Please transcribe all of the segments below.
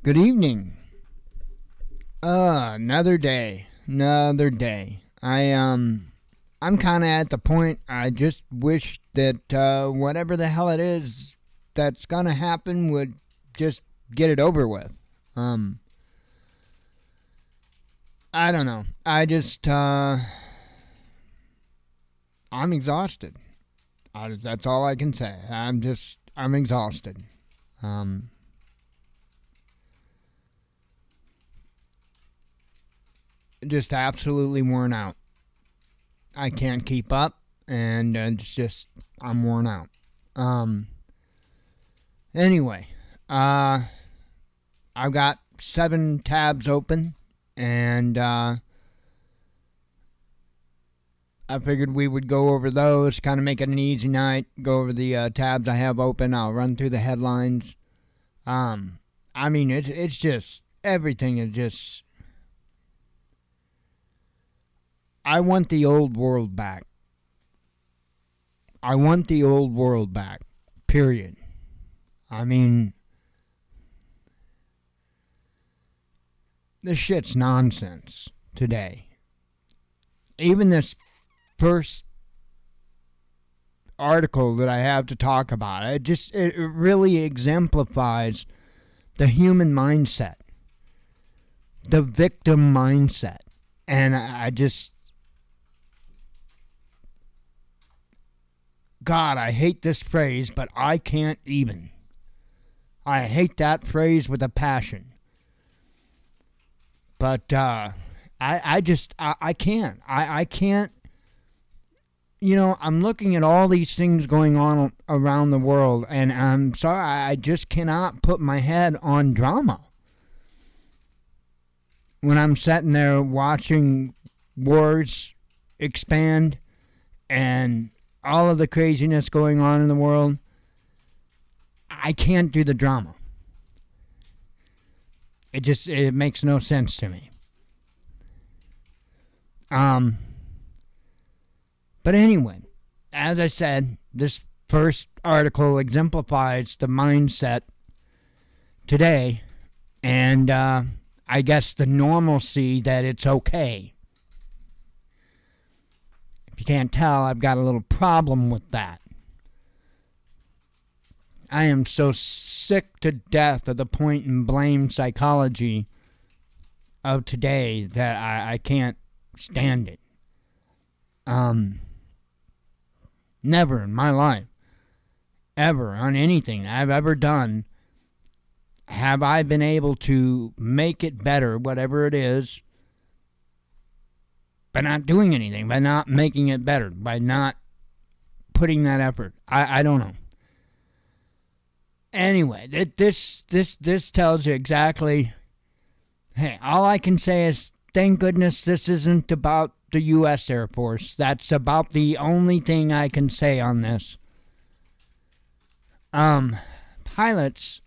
Good evening. Another day. I'm kind of at the point I just wish that whatever the hell it is that's gonna happen would just get it over with. I don't know. I'm exhausted. That's all I can say. I'm exhausted. Just absolutely worn out. I can't keep up, and I'm worn out. Anyway, I've got 7 tabs open, and I figured we would go over those, kind of make it an easy night, go over the tabs I have open. I'll run through the headlines. It's just, everything is just, I want the old world back. Period. This shit's nonsense today. Even this first article that I have to talk about, it really exemplifies the human mindset, the victim mindset. And God, I hate this phrase, but I can't even. I hate that phrase with a passion. But I can't. I can't. I'm looking at all these things going on around the world, and I'm sorry, I just cannot put my head on drama. When I'm sitting there watching wars expand and all of the craziness going on in the world, I can't do the drama. It makes no sense to me. But anyway, as I said, this first article exemplifies the mindset today, and I guess the normalcy that it's okay. If you can't tell, I've got a little problem with that. I am so sick to death of the point and blame psychology of today that I can't stand it. Never in my life, ever, on anything I've ever done, have I been able to make it better, whatever it is, by not doing anything, by not making it better, by not putting that effort. I don't know. Anyway, this tells you exactly. Hey, all I can say is thank goodness this isn't about the U.S. Air Force. That's about the only thing I can say on this. Pilots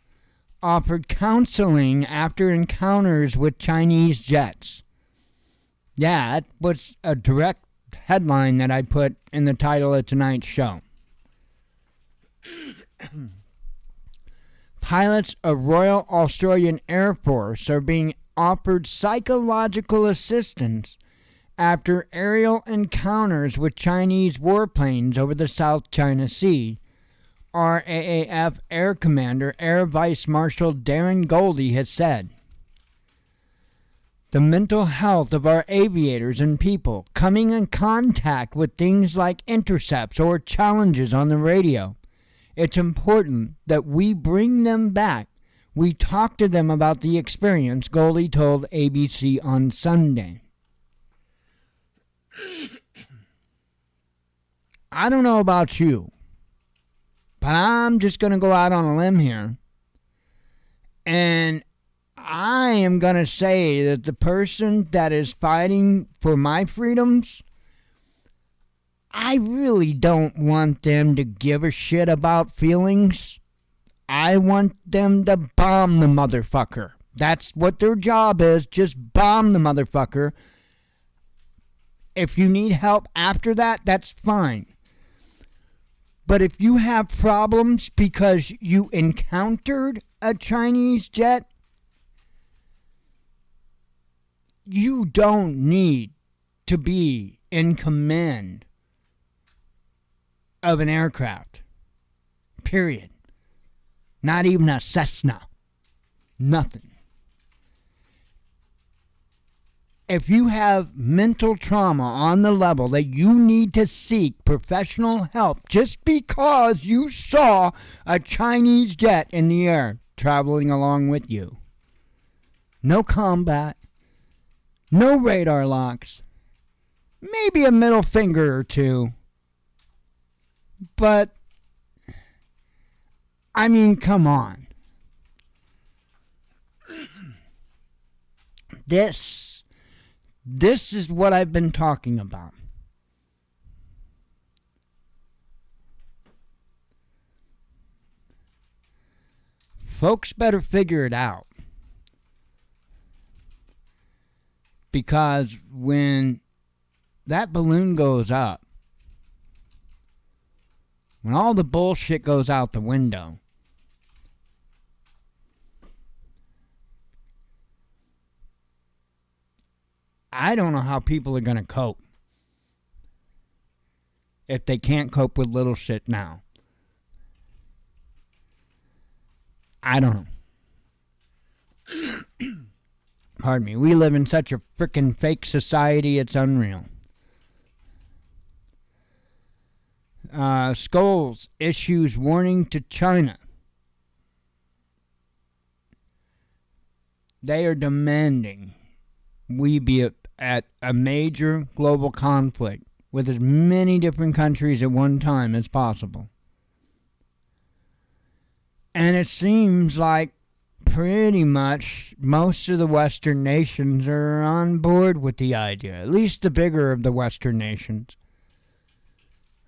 offered counseling after encounters with Chinese jets. Yeah, that was a direct headline that I put in the title of tonight's show. Pilots of Royal Australian Air Force are being offered psychological assistance after aerial encounters with Chinese warplanes over the South China Sea. RAAF Air Commander Air Vice Marshal Darren Goldie has said, "The mental health of our aviators and people coming in contact with things like intercepts or challenges on the radio. It's important that we bring them back. We talk to them about the experience," Goldie told ABC on Sunday. I don't know about you, but I'm just going to go out on a limb here. And I am going to say that the person that is fighting for my freedoms, I really don't want them to give a shit about feelings. I want them to bomb the motherfucker. That's what their job is, just bomb the motherfucker. If you need help after that, that's fine. But if you have problems because you encountered a Chinese jet, You don't need to be in command of an aircraft. Period. Not even a Cessna. Nothing. If you have mental trauma on the level that you need to seek professional help just because you saw a Chinese jet in the air traveling along with you, no combat, no radar locks, maybe a middle finger or two, but, I mean, come on. This is what I've been talking about. Folks better figure it out. Because when that balloon goes up, when all the bullshit goes out the window, I don't know how people are going to cope if they can't cope with little shit now. I don't know. Pardon me. We live in such a frickin' fake society, it's unreal. Scholes issues warning to China. They are demanding we be at a major global conflict with as many different countries at one time as possible. And it seems like pretty much most of the Western nations are on board with the idea, at least the bigger of the Western nations.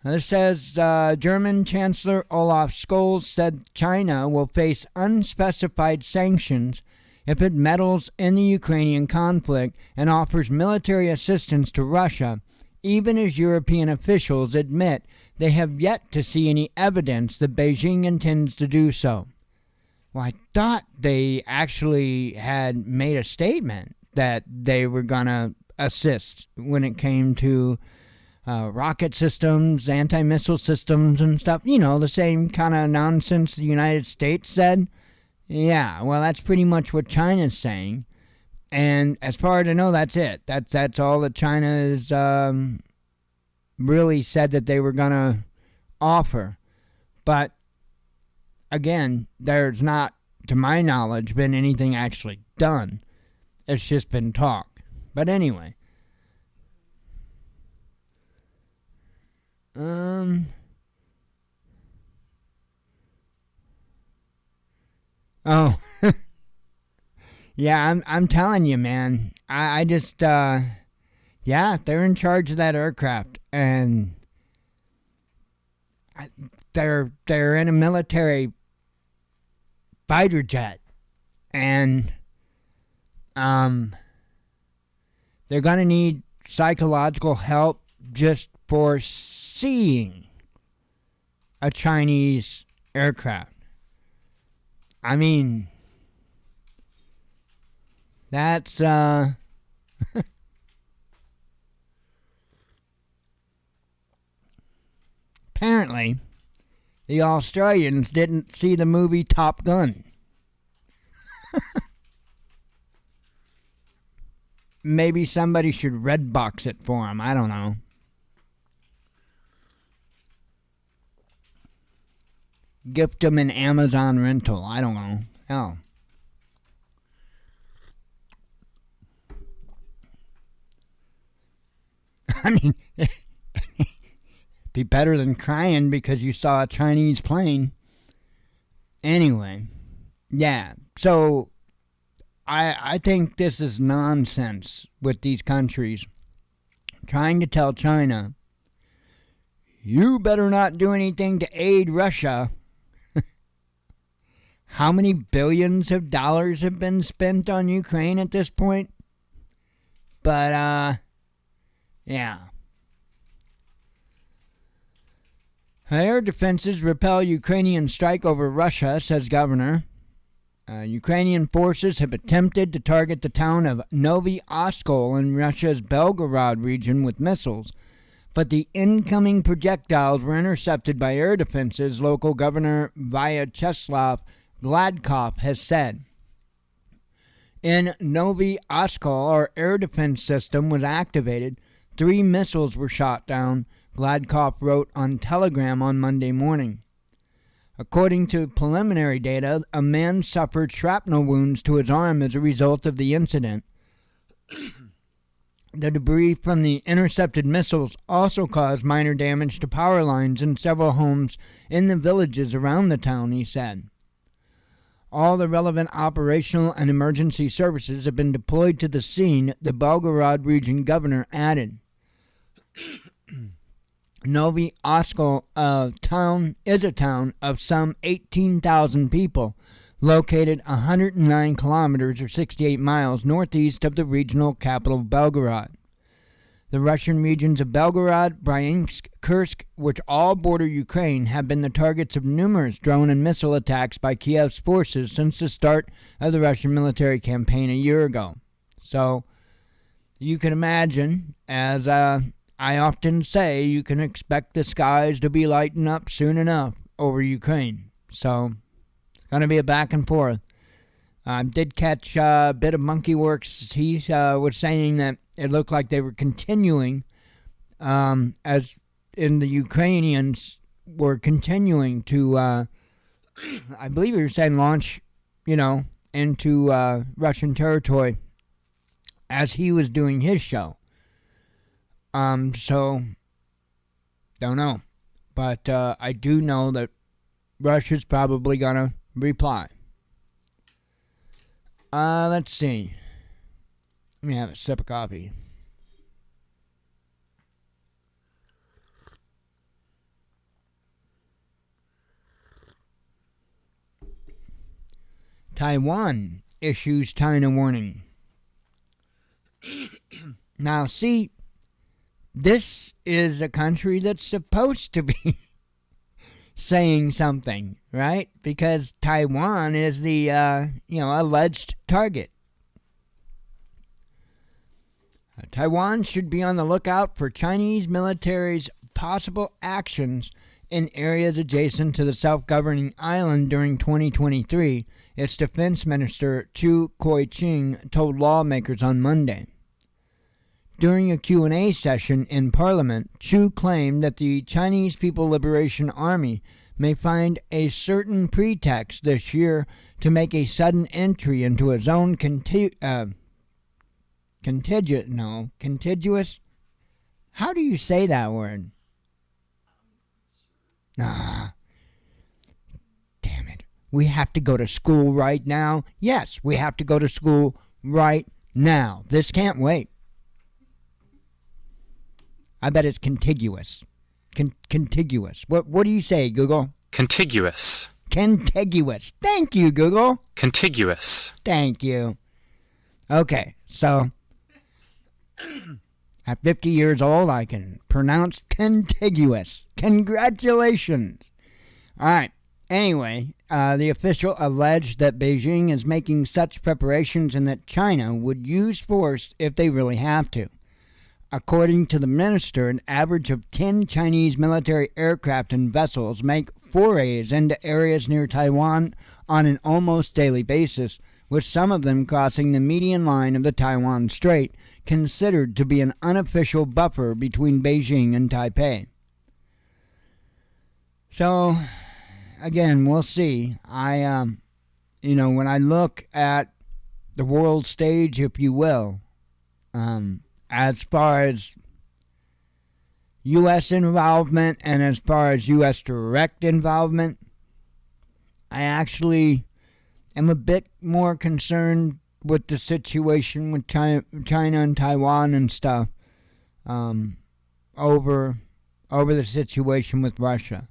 This says German Chancellor Olaf Scholz said China will face unspecified sanctions if it meddles in the Ukrainian conflict and offers military assistance to Russia, even as European officials admit they have yet to see any evidence that Beijing intends to do so. Well, I thought they actually had made a statement that they were going to assist when it came to rocket systems, anti-missile systems and stuff. You know, the same kind of nonsense the United States said. Yeah, well, that's pretty much what China's saying. And as far as I know, that's it. That's all that China has really said that they were going to offer. But, again, there's not, to my knowledge, been anything actually done. It's just been talk. But anyway. Oh. Yeah, I'm telling you, man. I just, yeah, they're in charge of that aircraft. And they're in a military fighter jet. And they're going to need psychological help just for seeing a Chinese aircraft. I mean, that's apparently the Australians didn't see the movie Top Gun. Maybe somebody should Redbox it for them. I don't know. Gift them an Amazon rental. I don't know. Hell. I mean, be better than crying because you saw a Chinese plane. Anyway, yeah. So I think this is nonsense with these countries trying to tell China, you better not do anything to aid Russia. How many billions of dollars have been spent on Ukraine at this point? But, yeah. Air defenses repel Ukrainian strike over Russia, says governor. Ukrainian forces have attempted to target the town of Novy Oskol in Russia's Belgorod region with missiles, but the incoming projectiles were intercepted by air defenses, local Governor Vyacheslav Gladkov has said. In Novy Oskol, our air defense system was activated. 3 missiles were shot down, Gladkov wrote on Telegram on Monday morning. According to preliminary data, a man suffered shrapnel wounds to his arm as a result of the incident. The debris from the intercepted missiles also caused minor damage to power lines in several homes in the villages around the town, he said. All the relevant operational and emergency services have been deployed to the scene, the Belgorod region governor added. Novy Oskol town is a town of some 18,000 people, located 109 kilometers or 68 miles northeast of the regional capital Belgorod. The Russian regions of Belgorod, Bryansk, Kursk, which all border Ukraine, have been the targets of numerous drone and missile attacks by Kiev's forces since the start of the Russian military campaign a year ago. So, you can imagine, as I often say, you can expect the skies to be lighting up soon enough over Ukraine. So, it's going to be a back and forth. Did catch a bit of Monkey Works. He was saying that it looked like they were continuing, as in the Ukrainians were continuing to, I believe he was saying launch, into Russian territory as he was doing his show. So, don't know. But I do know that Russia's probably going to reply. Let's see. Let me have a sip of coffee. Taiwan issues China warning. Now, see, this is a country that's supposed to be saying something, right? Because Taiwan is the, alleged target. Taiwan should be on the lookout for Chinese military's possible actions in areas adjacent to the self-governing island during 2023, its defense minister Chu Koi-ching told lawmakers on Monday. During a Q&A session in Parliament, Chu claimed that the Chinese People Liberation Army may find a certain pretext this year to make a sudden entry into a zone contiguous. How do you say that word? Damn it. We have to go to school right now? Yes, we have to go to school right now. This can't wait. I bet it's contiguous. Contiguous. What do you say, Google? Contiguous. Contiguous. Thank you, Google. Contiguous. Thank you. Okay, so at 50 years old, I can pronounce contiguous. Congratulations. All right. Anyway, the official alleged that Beijing is making such preparations and that China would use force if they really have to. According to the minister, an average of 10 Chinese military aircraft and vessels make forays into areas near Taiwan on an almost daily basis, with some of them crossing the median line of the Taiwan Strait, considered to be an unofficial buffer between Beijing and Taipei. So, again, we'll see. When I look at the world stage, if you will, as far as U.S. involvement and as far as U.S. direct involvement, I actually am a bit more concerned with the situation with China and Taiwan and stuff over the situation with Russia.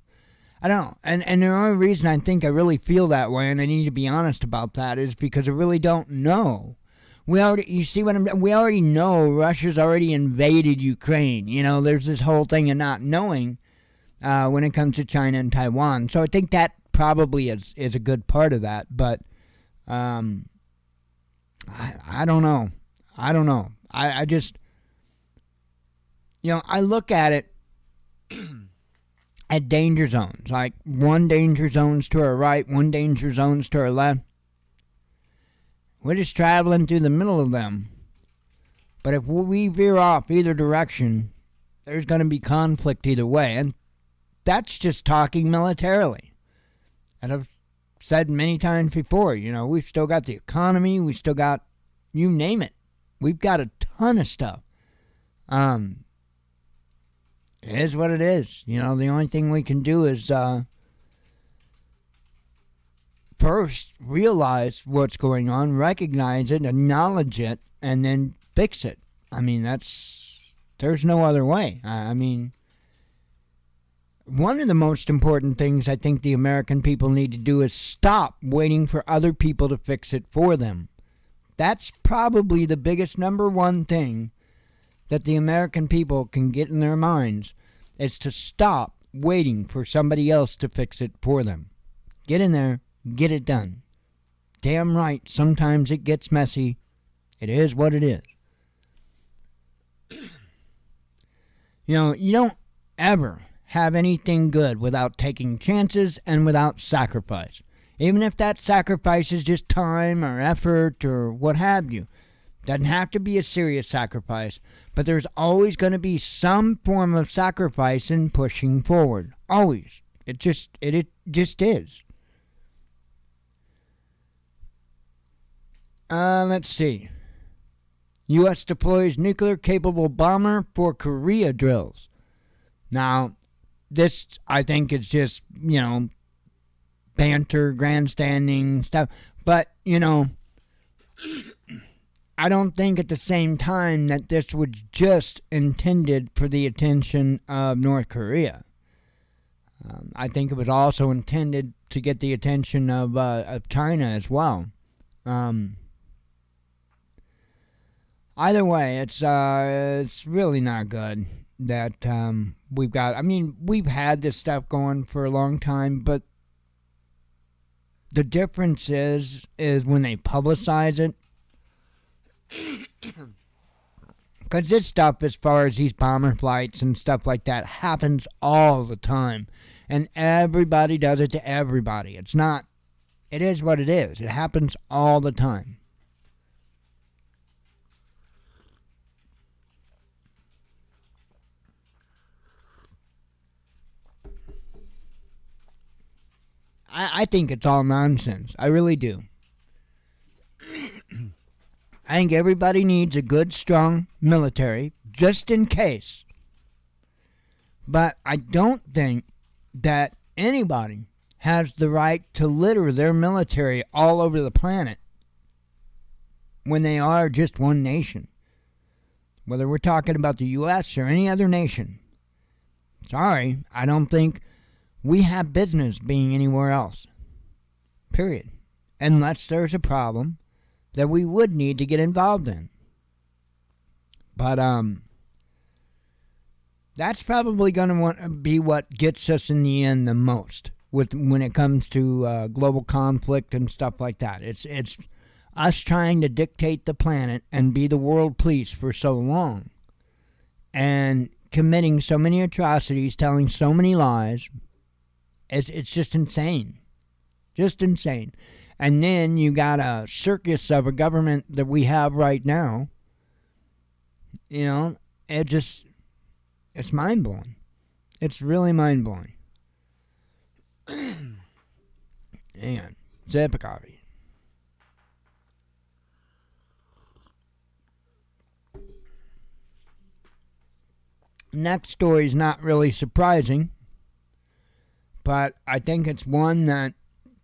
I don't know. And the only reason I think I really feel that way, and I need to be honest about that, is because I really don't know. We already know Russia's already invaded Ukraine. There's this whole thing of not knowing when it comes to China and Taiwan. So I think that probably is a good part of that. But I don't know. I just, I look at it at danger zones. Like one danger zone's to our right, one danger zone's to our left. We're just traveling through the middle of them. But if we veer off either direction, there's going to be conflict either way. And that's just talking militarily. And I've said many times before, we've still got the economy, we still got, you name it. We've got a ton of stuff. It is what it is. The only thing we can do is first realize what's going on, recognize it, acknowledge it, and then fix it. I mean, there's no other way. I mean, one of the most important things I think the American people need to do is stop waiting for other people to fix it for them. That's probably the biggest number one thing that the American people can get in their minds, is to stop waiting for somebody else to fix it for them. Get in there, get it done. Damn right, sometimes it gets messy. It is what it is. You don't ever have anything good without taking chances and without sacrifice. Even if that sacrifice is just time or effort or what have you. Doesn't have to be a serious sacrifice, but there's always going to be some form of sacrifice in pushing forward. Always. It just is. Let's see. U.S. deploys nuclear-capable bomber for Korea drills. Now, this, I think, is just, banter, grandstanding stuff. But, I don't think at the same time that this was just intended for the attention of North Korea. I think it was also intended to get the attention of China as well. Either way, it's really not good that we've got. I mean, we've had this stuff going for a long time, but the difference is when they publicize it. Because this stuff, as far as these bomber flights and stuff like that, happens all the time. And everybody does it to everybody. It is what it is. It happens all the time. I think it's all nonsense. I really do. I think everybody needs a good, strong military, just in case. But I don't think that anybody has the right to litter their military all over the planet when they are just one nation. Whether we're talking about the U.S. or any other nation. Sorry, I don't think we have business being anywhere else. Period. Unless there's a problem that we would need to get involved in. But that's probably going to be what gets us in the end the most when it comes to global conflict and stuff like that. It's us trying to dictate the planet and be the world police for so long, and committing so many atrocities, telling so many lies. It's just insane. Just insane. And then you got a circus of a government that we have right now. It's mind-blowing. It's really mind-blowing. Hang on. Sip of coffee. Next story is not really surprising, but I think it's one that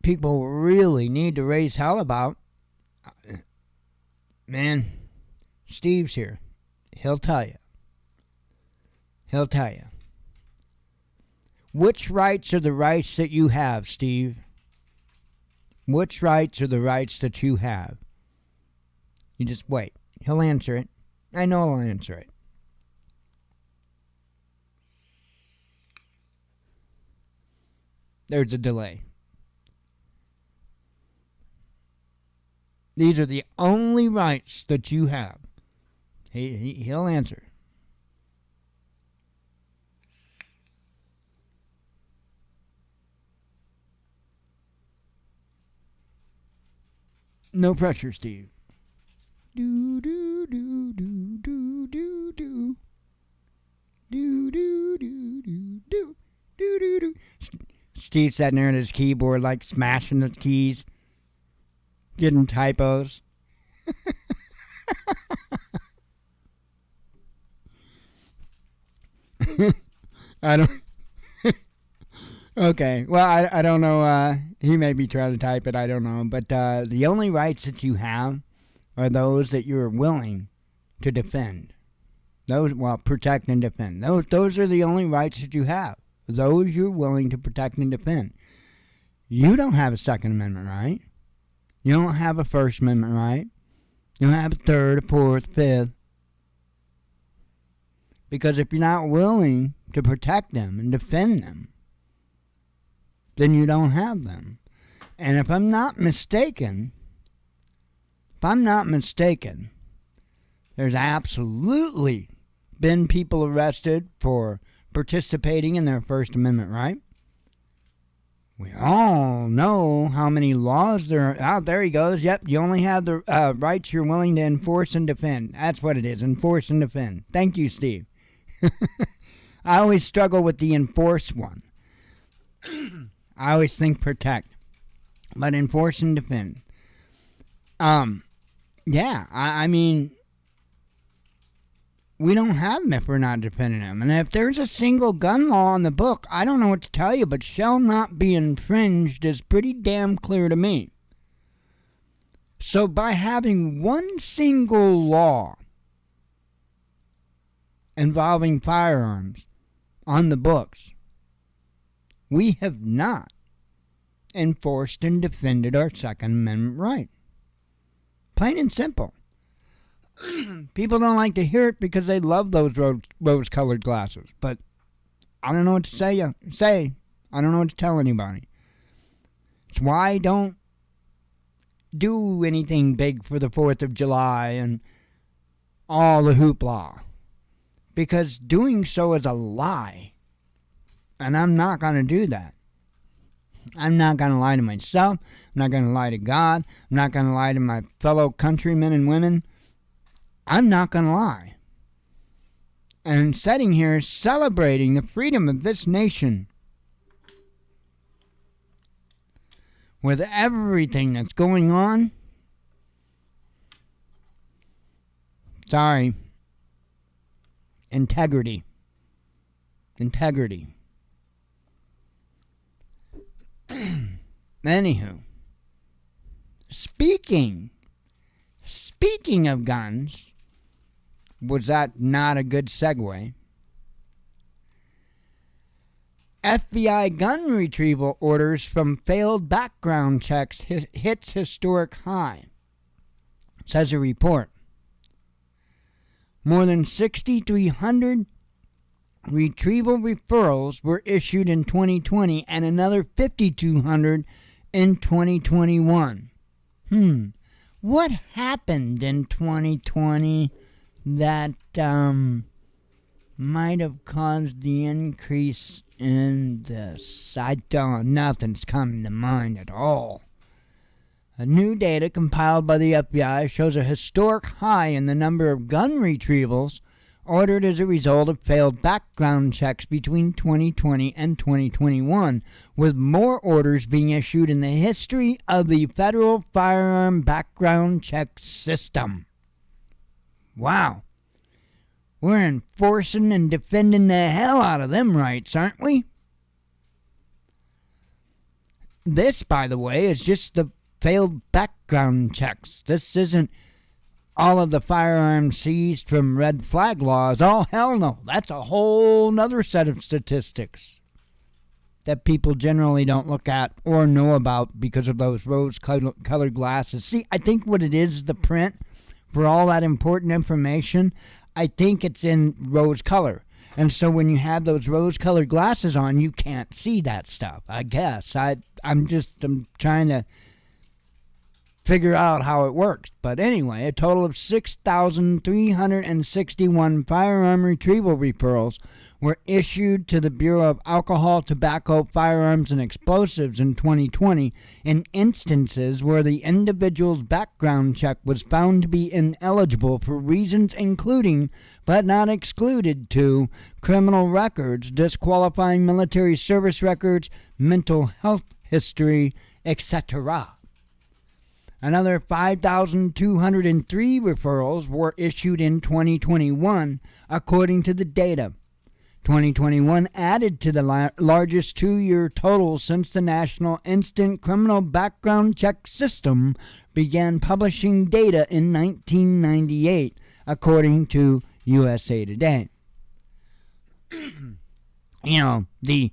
people really need to raise hell about. Man, Steve's here. He'll tell you. Which rights are the rights that you have, Steve? Which rights are the rights that you have? You just wait. He'll answer it. I know he'll answer it. There's a delay. These are the only rights that you have. He'll answer. No pressure, Steve. Do do do do do do do do do do do do do do do. Steve sitting there at his keyboard, like smashing the keys, getting typos. I don't. Okay, well, I don't know. He may be trying to type it. I don't know. But the only rights that you have are those that you're willing to defend. Protect and defend. Those are the only rights that you have. Those you're willing to protect and defend. You don't have a Second Amendment right. You don't have a First Amendment right. You don't have a third, a fourth, fifth. Because if you're not willing to protect them and defend them, then you don't have them. And if I'm not mistaken, there's absolutely been people arrested for participating in their First Amendment right. We all know how many laws there are out. There he goes. Yep, you only have the rights you're willing to enforce and defend. That's what it is, enforce and defend. Thank you, Steve. I always struggle with the enforce one. I always think protect, but enforce and defend. Yeah, I mean, we don't have them if we're not defending them. And if there's a single gun law in the book, I don't know what to tell you, but shall not be infringed is pretty damn clear to me. So by having one single law involving firearms on the books, we have not enforced and defended our Second Amendment right. Plain and simple. People don't like to hear it because they love those rose-colored glasses. But I don't know what to say. I don't know what to tell anybody. It's why I don't do anything big for the 4th of July and all the hoopla. Because doing so is a lie. And I'm not going to do that. I'm not going to lie to myself. I'm not going to lie to God. I'm not going to lie to my fellow countrymen and women. I'm not going to lie. And sitting here celebrating the freedom of this nation with everything that's going on. Sorry. Integrity. Anywho, speaking of guns, was that not a good segue? FBI gun retrieval orders from failed background checks hits historic high, says a report. More than 6,300 retrieval referrals were issued in 2020 and another 5,200 in 2021. What happened in 2020 that might have caused the increase in this? Nothing's coming to mind at all. A new data compiled by the FBI shows a historic high in the number of gun retrievals ordered as a result of failed background checks between 2020 and 2021, with more orders being issued in the history of the federal firearm background check system. Wow. We're enforcing and defending the hell out of them rights, aren't we? This, by the way, is just the failed background checks. This isn't all of the firearms seized from red flag laws. Oh, hell no. That's a whole nother set of statistics that people generally don't look at or know about because of those rose-colored glasses. See, I think what it is, the print for all that important information, I think it's in rose color. And so when you have those rose-colored glasses on, you can't see that stuff, I guess. I'm trying to figure out how it works. But anyway, a total of 6,361 firearm retrieval referrals were issued to the Bureau of Alcohol, Tobacco, Firearms, and Explosives in 2020 in instances where the individual's background check was found to be ineligible for reasons including, but not excluded to, criminal records, disqualifying military service records, mental health history, etc. Another 5,203 referrals were issued in 2021, according to the data. 2021 added to the largest two-year total since the National Instant Criminal Background Check System began publishing data in 1998, according to USA Today. The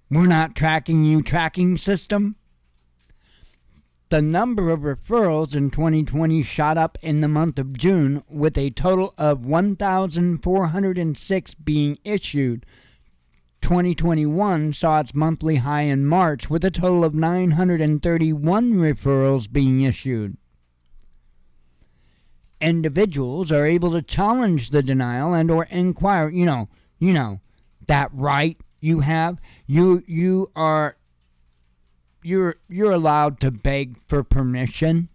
"we're not tracking you" tracking system. The number of referrals in 2020 shot up in the month of June, with a total of 1,406 being issued. 2021 saw its monthly high in March, with a total of 931 referrals being issued. Individuals are able to challenge the denial and or inquire. That right you have. You're allowed to beg for permission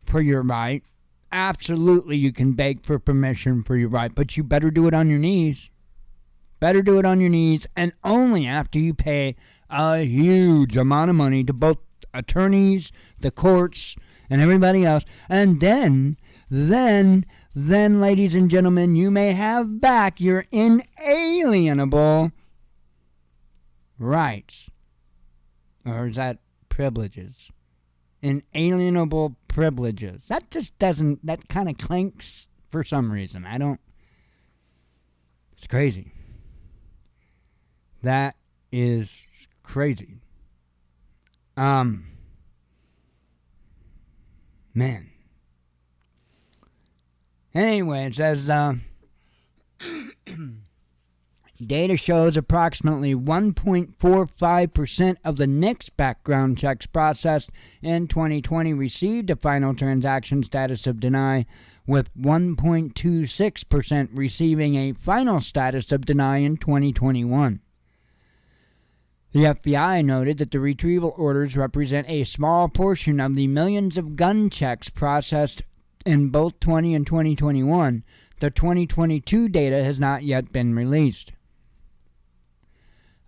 for your right. Absolutely, you can beg for permission for your right, but you better do it on your knees. Better do it on your knees, and only after you pay a huge amount of money to both attorneys, the courts, and everybody else. And then, ladies and gentlemen, you may have back your inalienable rights. Or is that privileges? Inalienable privileges. That just doesn't, that kind of clinks for some reason. It's crazy. That is crazy. Man. Anyway, it says, data shows approximately 1.45% of the NICS background checks processed in 2020 received a final transaction status of deny, with 1.26% receiving a final status of deny in 2021. The FBI noted that the retrieval orders represent a small portion of the millions of gun checks processed in both 20 and 2021. The 2022 data has not yet been released.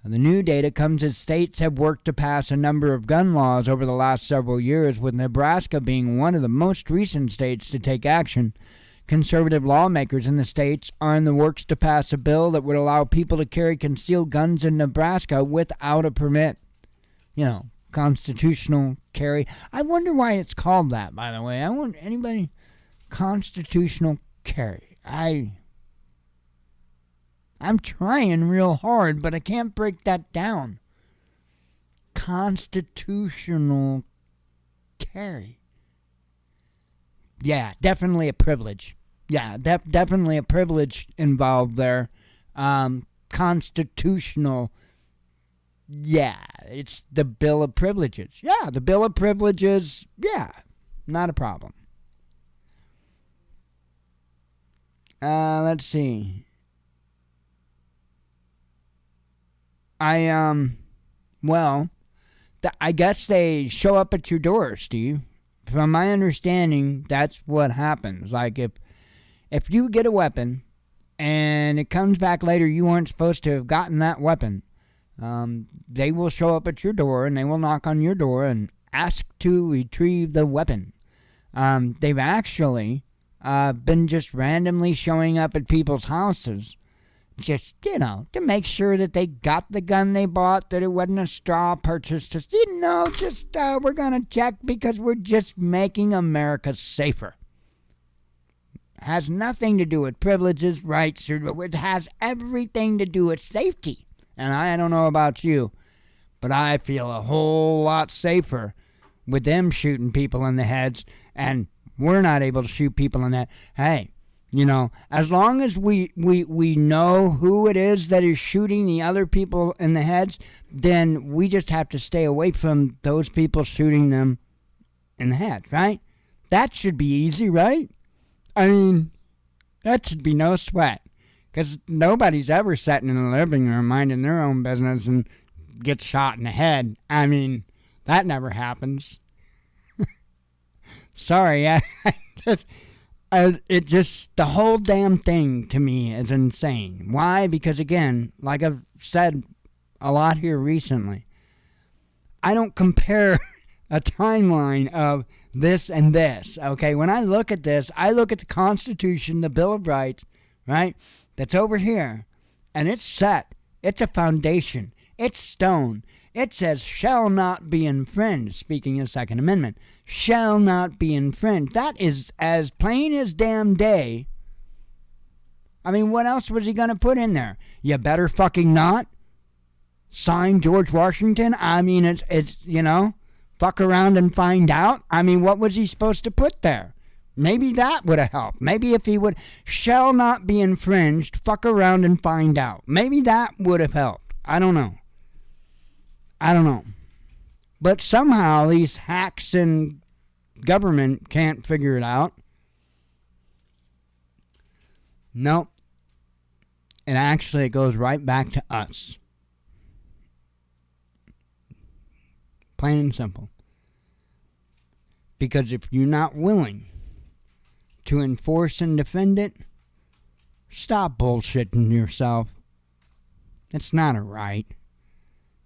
The new data comes as states have worked to pass a number of gun laws over the last several years, with Nebraska being one of the most recent states to take action. Conservative lawmakers in the states are in the works to pass a bill that would allow people to carry concealed guns in Nebraska without a permit. Constitutional carry. I wonder why it's called that, by the way. I wonder, anybody, constitutional carry. I'm trying real hard, but I can't break that down. Constitutional carry. Yeah, definitely a privilege. Yeah, definitely a privilege involved there. Constitutional. Yeah, it's the Bill of Privileges. Yeah, the Bill of Privileges. Yeah, not a problem. Let's see. I guess they show up at your door, Steve. From my understanding, that's what happens. Like, if you get a weapon and it comes back later you weren't supposed to have gotten that weapon, they will show up at your door and they will knock on your door and ask to retrieve the weapon. They've actually been just randomly showing up at people's houses, just, to make sure that they got the gun they bought, that it wasn't a straw purchase. Just, we're going to check because we're just making America safer. It has nothing to do with privileges, rights, it has everything to do with safety. And I don't know about you, but I feel a whole lot safer with them shooting people in the heads, and we're not able to shoot people in the head. Hey, as long as we know who it is that is shooting the other people in the heads, then we just have to stay away from those people shooting them in the head, right? That should be easy, right? I mean, that should be no sweat. Because nobody's ever sitting in the living room minding their own business and gets shot in the head. I mean, that never happens. Sorry, the whole damn thing to me is insane. Why? Because again, like I've said a lot here recently, I don't compare a timeline of this and this, okay? When I look at this, I look at the Constitution, the Bill of Rights, right? That's over here, and it's set. It's a foundation. It's stone. It says, shall not be infringed, speaking of Second Amendment. Shall not be infringed. That is as plain as damn day. I mean, what else was he going to put in there? You better fucking not. Sign George Washington? I mean, it's fuck around and find out. I mean, what was he supposed to put there? Maybe that would have helped. Maybe if he would, shall not be infringed, fuck around and find out. Maybe that would have helped. I don't know. But somehow these hacks in government can't figure it out. Nope. And actually, it goes right back to us. Plain and simple. Because if you're not willing to enforce and defend it, stop bullshitting yourself. It's not a right.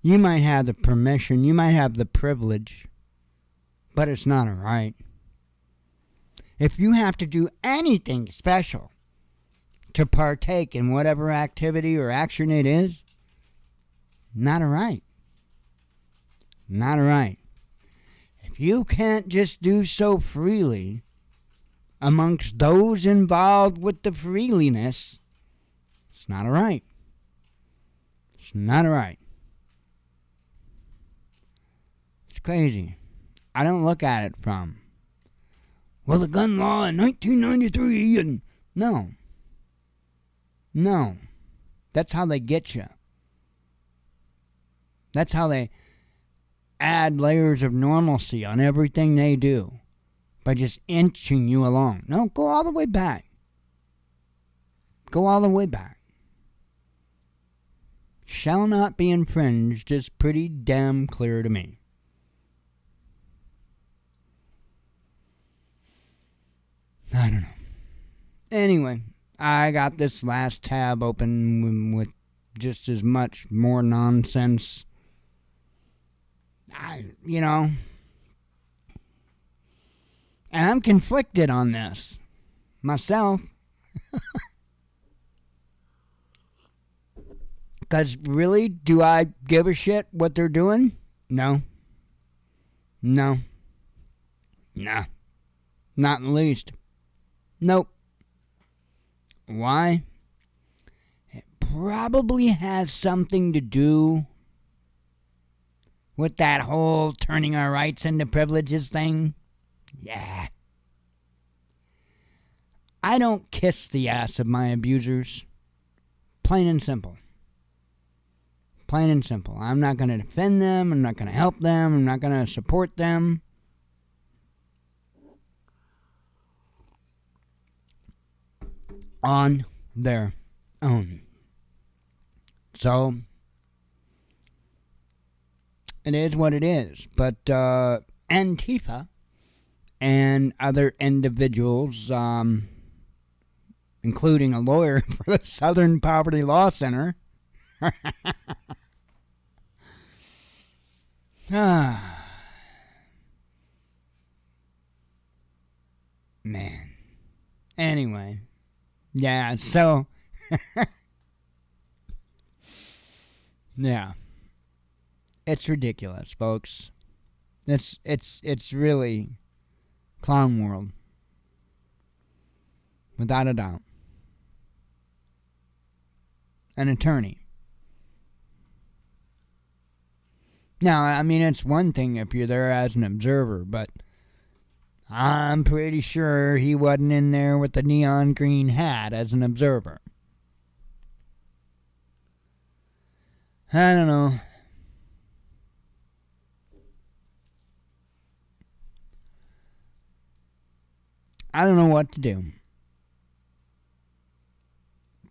You might have the permission, you might have the privilege, but it's not a right. If you have to do anything special to partake in whatever activity or action it is, not a right. Not a right. If you can't just do so freely amongst those involved with the freeliness, it's not a right. It's not a right. It's crazy. I don't look at it from, well, the gun law in 1993 and no. That's how they get you. That's how they add layers of normalcy on everything they do by just inching you along. No, go all the way back. Go all the way back. Shall not be infringed is pretty damn clear to me. I don't know. Anyway, I got this last tab open with just as much more nonsense. And I'm conflicted on this myself. Because really, do I give a shit what they're doing? No. Nah. Not in the least. Nope. Why? It probably has something to do with that whole turning our rights into privileges thing. Yeah. I don't kiss the ass of my abusers. Plain and simple. Plain and simple. I'm not going to defend them. I'm not going to help them. I'm not going to support them. On their own. So, it is what it is. But Antifa and other individuals, including a lawyer for the Southern Poverty Law Center, man. Anyway. Yeah, so yeah. It's ridiculous, folks. It's really clown world. Without a doubt. An attorney. Now, I mean, it's one thing if you're there as an observer, but I'm pretty sure he wasn't in there with the neon green hat as an observer. I don't know. I don't know what to do.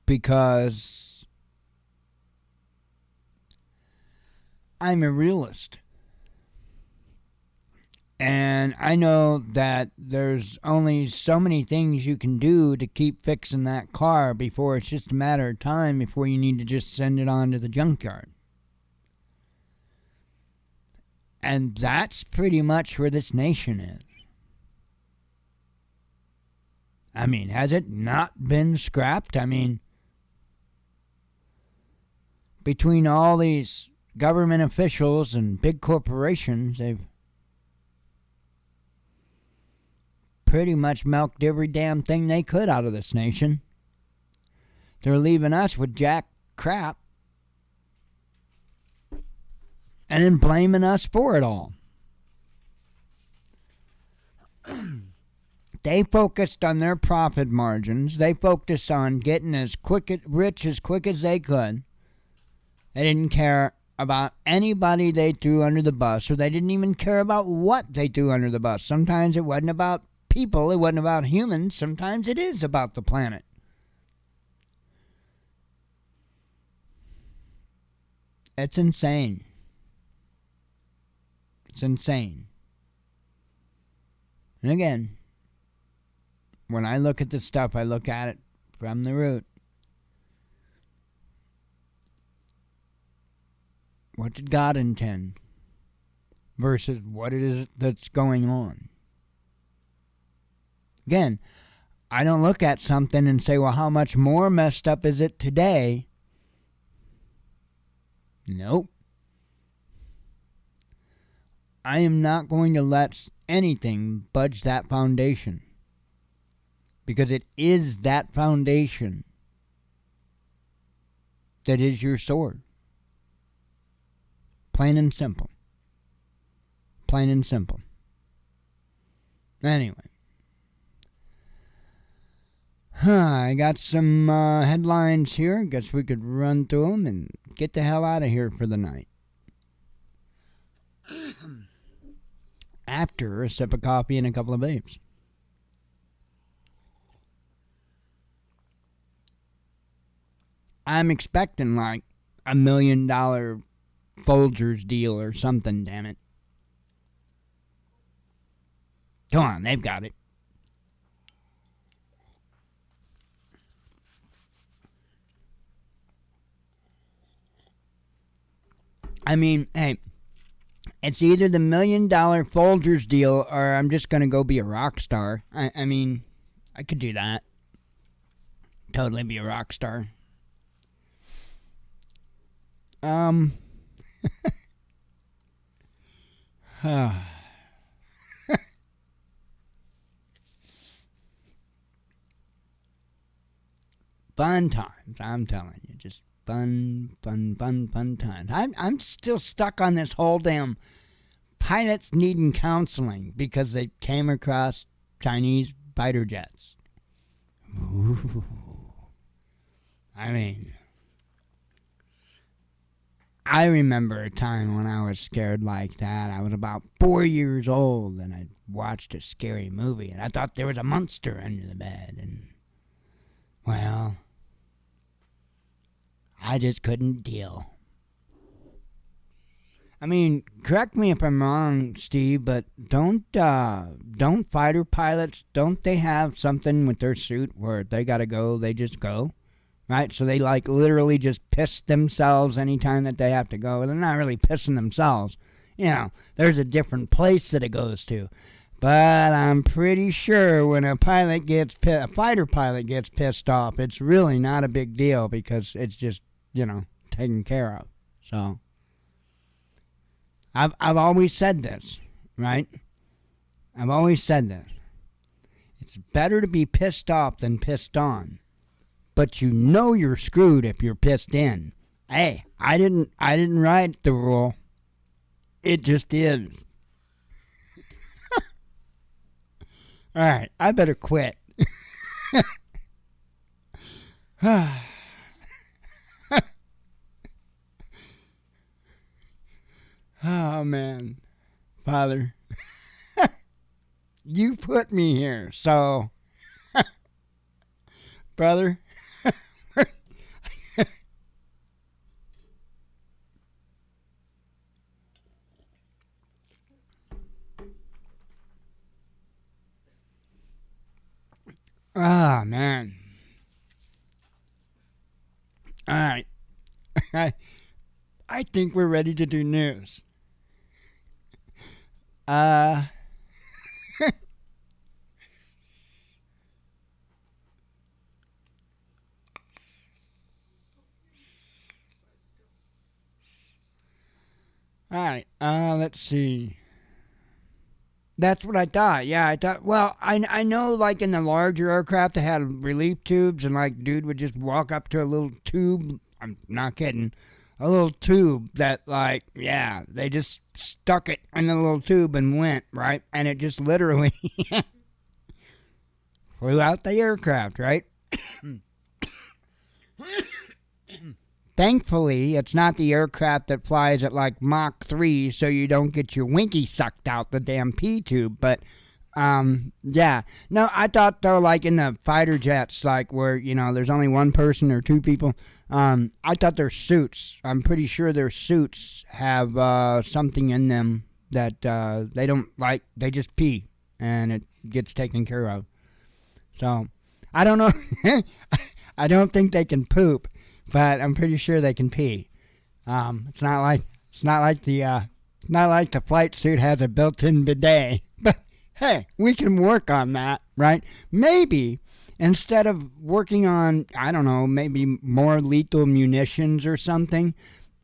Because I'm a realist. And I know that there's only so many things you can do to keep fixing that car before it's just a matter of time before you need to just send it on to the junkyard. And that's pretty much where this nation is. I mean, has it not been scrapped? I mean, between all these government officials and big corporations, they've pretty much milked every damn thing they could out of this nation. They're leaving us with jack crap and then blaming us for it all. They focused on their profit margins. They focused on getting rich as quick as they could. They didn't care about anybody they threw under the bus, or they didn't even care about what they threw under the bus. Sometimes it wasn't about people, it wasn't about humans. Sometimes it is about the planet. It's insane. It's insane. And again, when I look at this stuff, I look at it from the root. What did God intend versus what it is that's going on? Again, I don't look at something and say, well, how much more messed up is it today? Nope. I am not going to let anything budge that foundation. Because it is that foundation that is your sword. Plain and simple. Plain and simple. Anyway. I got some headlines here. Guess we could run through them and get the hell out of here for the night. After a sip of coffee and a couple of vapes. I'm expecting like $1 million Folgers deal or something, damn it. Come on, they've got it. I mean, hey, it's either the $1 million Folgers deal or I'm just going to go be a rock star. I mean, I could do that. Totally be a rock star. Fun times, I'm telling you. Just fun times. I'm still stuck on this whole damn pilots needing counseling because they came across Chinese fighter jets. Ooh. I mean, I remember a time when I was scared like that. I was about 4 years old and I watched a scary movie and I thought there was a monster under the bed and, well, I just couldn't deal. I mean, correct me if I'm wrong, Steve, but don't fighter pilots, don't they have something with their suit where they gotta go, they just go? Right? So they like literally just piss themselves anytime that they have to go. They're not really pissing themselves. You know, there's a different place that it goes to. But I'm pretty sure when a fighter pilot gets pissed off, it's really not a big deal because it's just, taken care of. So I've always said this, right? I've always said this. It's better to be pissed off than pissed on. But you're screwed if you're pissed in. Hey, I didn't write the rule. It just is. All right, I better quit. Oh, man. Father, you put me here, so brother. Ah, man. All right. I think we're ready to do news. All right. Let's see. That's what I thought. Yeah, I thought. Well, I know, like in the larger aircraft, they had relief tubes, and like dude would just walk up to a little tube. I'm not kidding. A little tube that, like, yeah, they just stuck it in the little tube and went right, and it just literally flew out the aircraft, right? Thankfully, it's not the aircraft that flies at like Mach 3, so you don't get your winky sucked out the damn P tube. But, yeah. No, I thought, though, like in the fighter jets, like where, you know, there's only one person or two people, I thought their suits, I'm pretty sure their suits have something in them that they don't like, they just pee, and it gets taken care of. So, I don't know. I don't think they can poop. But I'm pretty sure they can pee. It's not like the flight suit has a built-in bidet. But hey, we can work on that, right? Maybe instead of working on, I don't know, maybe more lethal munitions or something,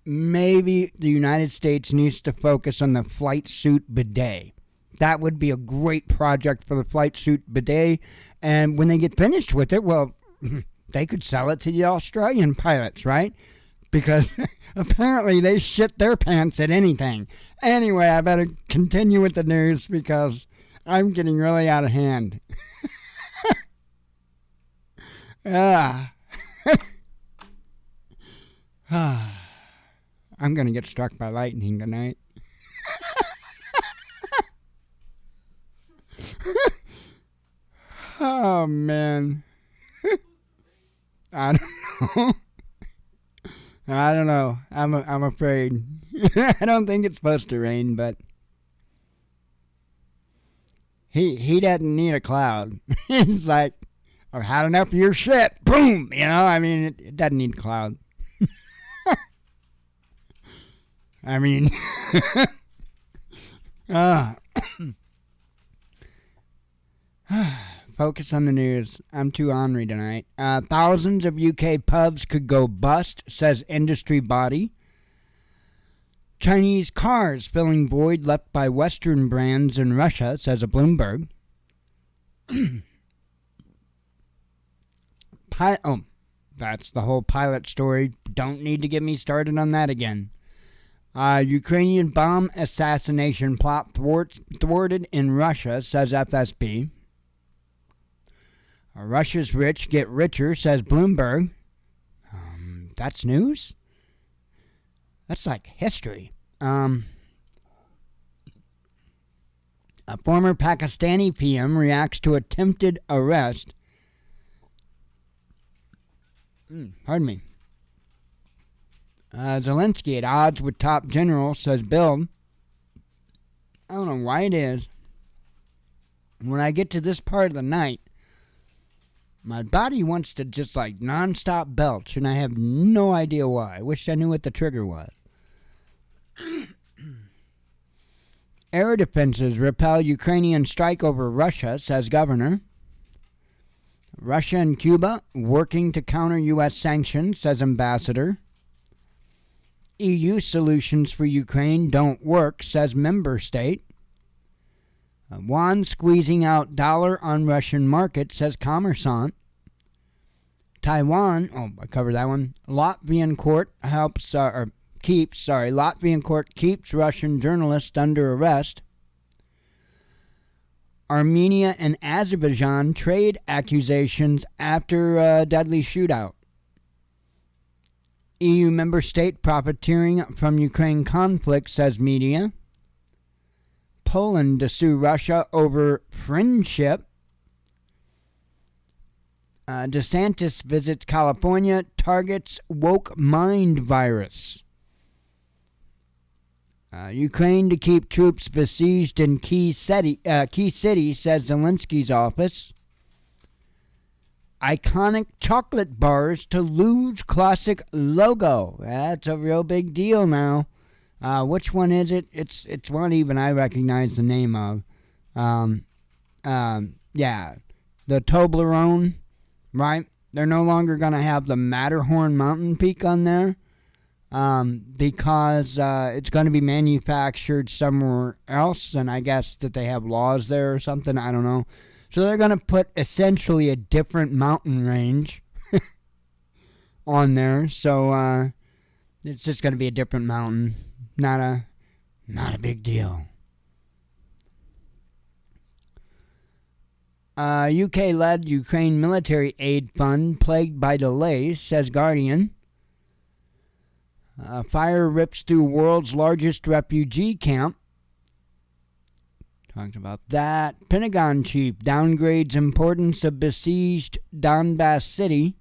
maybe the United States needs to focus on the flight suit bidet. That would be a great project for the flight suit bidet. And when they get finished with it, well, they could sell it to the Australian pilots, right? Because apparently they shit their pants at anything. Anyway, I better continue with the news because I'm getting really out of hand. I'm going to get struck by lightning tonight. Oh, man. I don't know. I'm afraid. I don't think it's supposed to rain, but he doesn't need a cloud. He's like, I've had enough of your shit. Boom! You know, I mean, it doesn't need a cloud. I mean, focus on the news. I'm too ornery tonight. Thousands of UK pubs could go bust, says industry body. Chinese cars filling void left by Western brands in Russia, says a Bloomberg. That's the whole pilot story. Don't need to get me started on that again. Ukrainian bomb assassination plot thwarted in Russia, says FSB. Russia's rich get richer, says Bloomberg. That's news? That's like history. A former Pakistani PM reacts to attempted arrest. Pardon me. Zelensky at odds with top general, says Bill. I don't know why it is. When I get to this part of the night, my body wants to just like nonstop belch, and I have no idea why. I wish I knew what the trigger was. Air defenses repel Ukrainian strike over Russia, says governor. Russia and Cuba working to counter U.S. sanctions, says ambassador. EU solutions for Ukraine don't work, says member state. Yuan squeezing out dollar on Russian market, says commerçant. Taiwan, I covered that one. Latvian court keeps Russian journalist under arrest. Armenia and Azerbaijan trade accusations after a deadly shootout. EU member state profiteering from Ukraine conflict, says media. Poland to sue Russia over friendship. DeSantis visits California, targets woke mind virus. Ukraine to keep troops besieged in key city, says Zelensky's office. Iconic chocolate bars to lose classic logo. That's a real big deal now. Which one is it? It's one even I recognize the name of. Yeah, the Toblerone, right? They're no longer going to have the Matterhorn mountain peak on there because it's going to be manufactured somewhere else, and I guess that they have laws there or something. I don't know. So they're going to put essentially a different mountain range on there. So it's just going to be a different mountain. Not a big deal. UK-led Ukraine military aid fund plagued by delays, says Guardian. Fire rips through world's largest refugee camp. Talked about that. Pentagon chief downgrades importance of besieged Donbass city.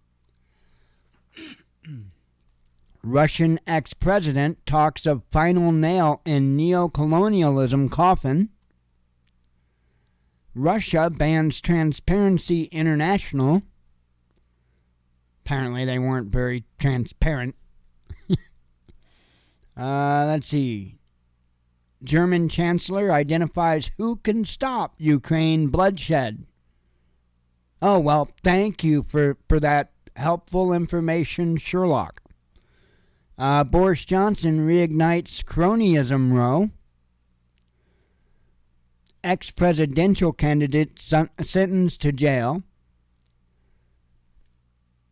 Russian ex-president talks of final nail in neo-colonialism coffin. Russia bans Transparency International. Apparently they weren't very transparent. Let's see. German Chancellor identifies who can stop Ukraine bloodshed. Oh, well, thank you for that helpful information, Sherlock. Boris Johnson reignites cronyism row. Ex-presidential candidate sentenced to jail.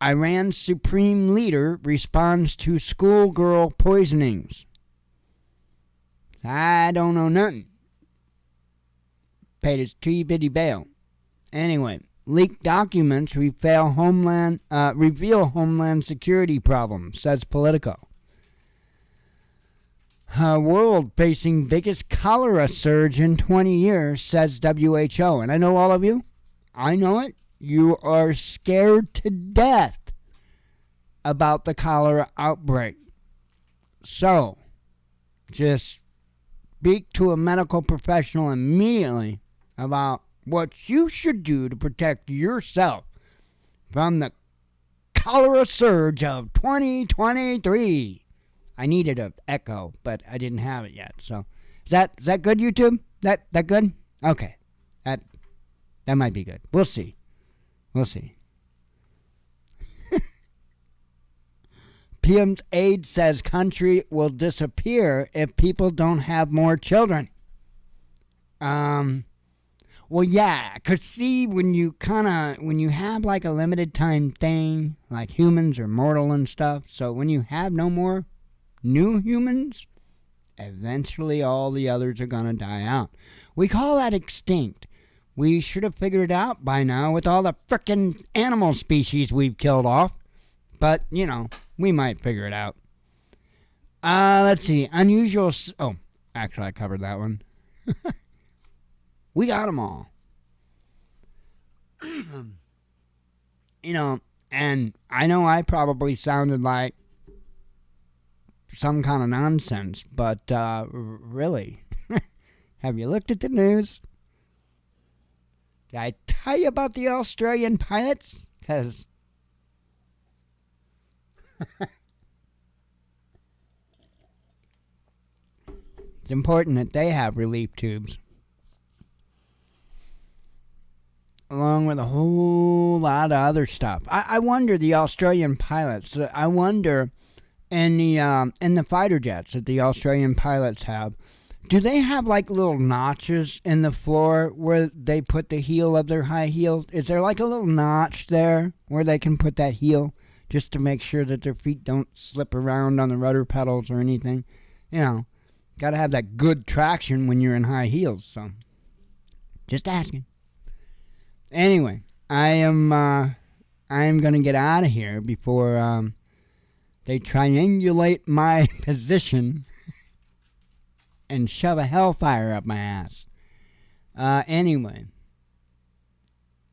Iran's supreme leader responds to schoolgirl poisonings. I don't know nothing. Paid his bitty bail. Anyway, leaked documents reveal Homeland Security problems, says Politico. World facing biggest cholera surge in 20 years, says WHO. And I know all of you. I know it. You are scared to death about the cholera outbreak. So, just speak to a medical professional immediately about what you should do to protect yourself from the cholera surge of 2023. I needed an echo, but I didn't have it yet. So, is that good, YouTube? That good? Okay, that might be good. We'll see. PM's aide says country will disappear if people don't have more children. Well, yeah, because see, when you have like a limited time thing, like humans are mortal and stuff, so when you have no more new humans, eventually all the others are going to die out. We call that extinct. We should have figured it out by now with all the frickin' animal species we've killed off. But, we might figure it out. Let's see. Unusual... Oh, actually, I covered that one. We got them all. And I know I probably sounded like some kind of nonsense, but really, have you looked at the news? Did I tell you about the Australian pilots? Because it's important that they have relief tubes, along with a whole lot of other stuff. I wonder, the Australian pilots, I wonder, in the fighter jets that the Australian pilots have, do they have like little notches in the floor where they put the heel of their high heels? Is there like a little notch there where they can put that heel just to make sure that their feet don't slip around on the rudder pedals or anything? Got to have that good traction when you're in high heels. So, just asking. Anyway, I am going to get out of here before they triangulate my position and shove a hellfire up my ass. Anyway,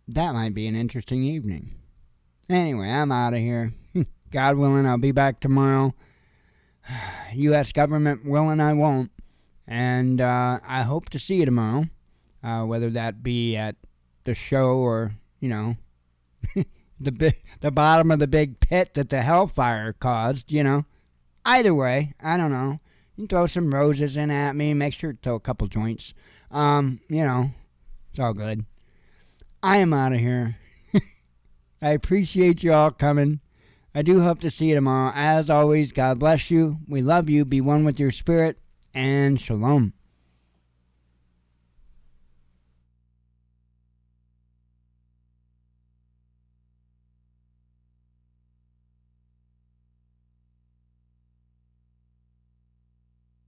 that might be an interesting evening. Anyway, I'm out of here. God willing, I'll be back tomorrow. U.S. government willing, I won't. And I hope to see you tomorrow, whether that be at the show or, the bottom of the big pit that the hellfire caused, Either way, I don't know. You can throw some roses in at me. Make sure to throw a couple joints. It's all good. I am out of here. I appreciate you all coming. I do hope to see you tomorrow. As always, God bless you. We love you. Be one with your spirit. And shalom.